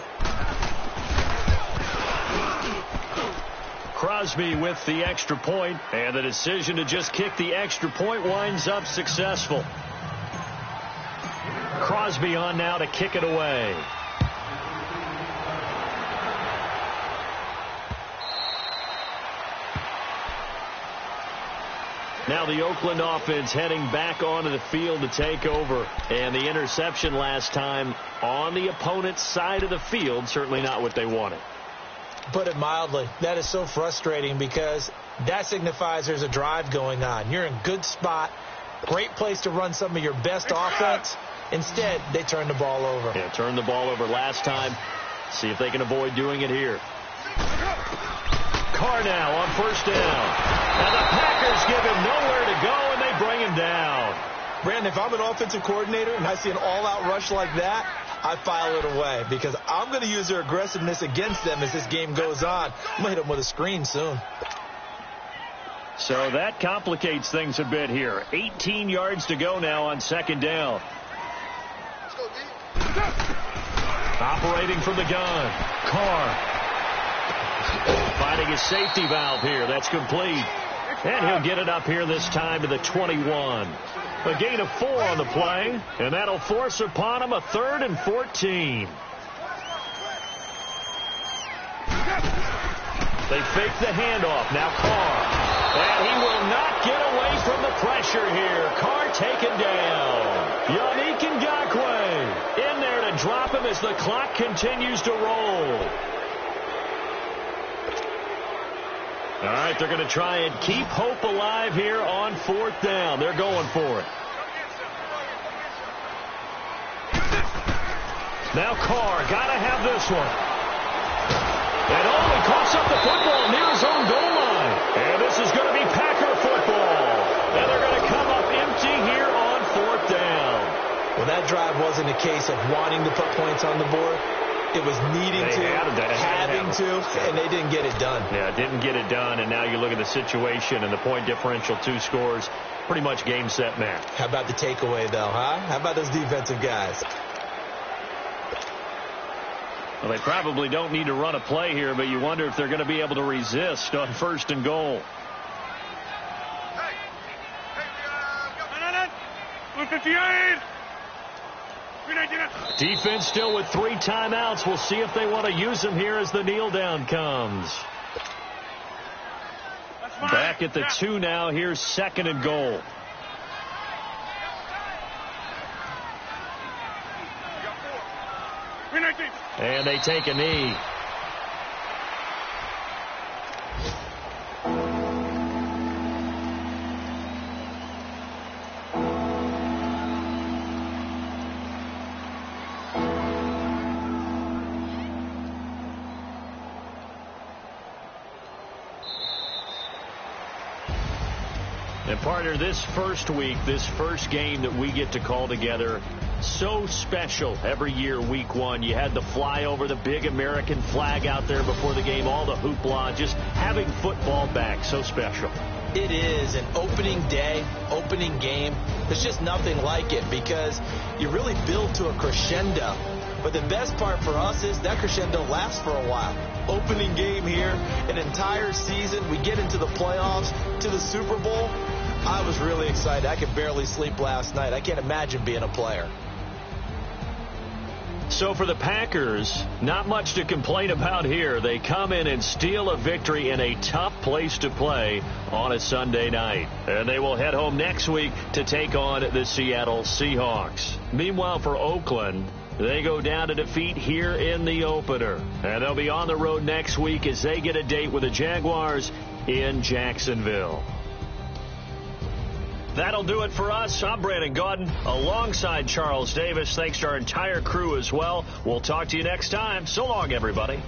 Crosby with the extra point, and the decision to just kick the extra point winds up successful. Crosby on now to kick it away. Now the Oakland offense heading back onto the field to take over. And the interception last time on the opponent's side of the field, certainly not what they wanted. Put it mildly, that is so frustrating because that signifies there's a drive going on. You're in good spot, great place to run some of your best offense. Instead, they turn the ball over. Yeah, turned the ball over last time. See if they can avoid doing it here. Carr now on 1st down. And the Packers give him nowhere to go, and they bring him down. Brandon, if I'm an offensive coordinator and I see an all-out rush like that, I file it away because I'm going to use their aggressiveness against them as this game goes on. I'm going to hit them with a screen soon. So that complicates things a bit here. 18 yards to go now on 2nd down. Operating from the gun. Carr. Finding his safety valve here. That's complete. And he'll get it up here this time to the 21. A gain of 4 on the play, and that'll force upon him a 3rd and 14. They fake the handoff. Now Carr. And he will not get away from the pressure here. Carr taken down. Yannick Ngakoue in there to drop him as the clock continues to roll. All right, they're going to try and keep hope alive here on 4th down. They're going for it. Now Carr, got to have this one. And he coughs up the football near his own goal line. And this is going to be Packer football. And they're going to come up empty here on 4th down. Well, that drive wasn't a case of wanting to put points on the board. It was needing to, having to, and they didn't get it done. Yeah, didn't get it done, and now you look at the situation and the point differential, 2 scores, pretty much game, set, match. How about the takeaway, though, huh? How about those defensive guys? Well, they probably don't need to run a play here, but you wonder if they're going to be able to resist on 1st and goal. Defense still with 3 timeouts. We'll see if they want to use them here as the kneel down comes. Back at the 2 now. Here's 2nd and goal. And they take a knee. And partner, this first week, this first game that we get to call together, so special every year, week 1. You had the flyover, the big American flag out there before the game, all the hoopla, just having football back, so special. It is an opening day, opening game. There's just nothing like it because you really build to a crescendo. But the best part for us is that crescendo lasts for a while. Opening game here, an entire season. We get into the playoffs, to the Super Bowl. I was really excited. I could barely sleep last night. I can't imagine being a player. So for the Packers, not much to complain about here. They come in and steal a victory in a tough place to play on a Sunday night. And they will head home next week to take on the Seattle Seahawks. Meanwhile, for Oakland, they go down to defeat here in the opener. And they'll be on the road next week as they get a date with the Jaguars in Jacksonville. That'll do it for us. I'm Brandon Gaudin alongside Charles Davis. Thanks to our entire crew as well. We'll talk to you next time. So long, everybody.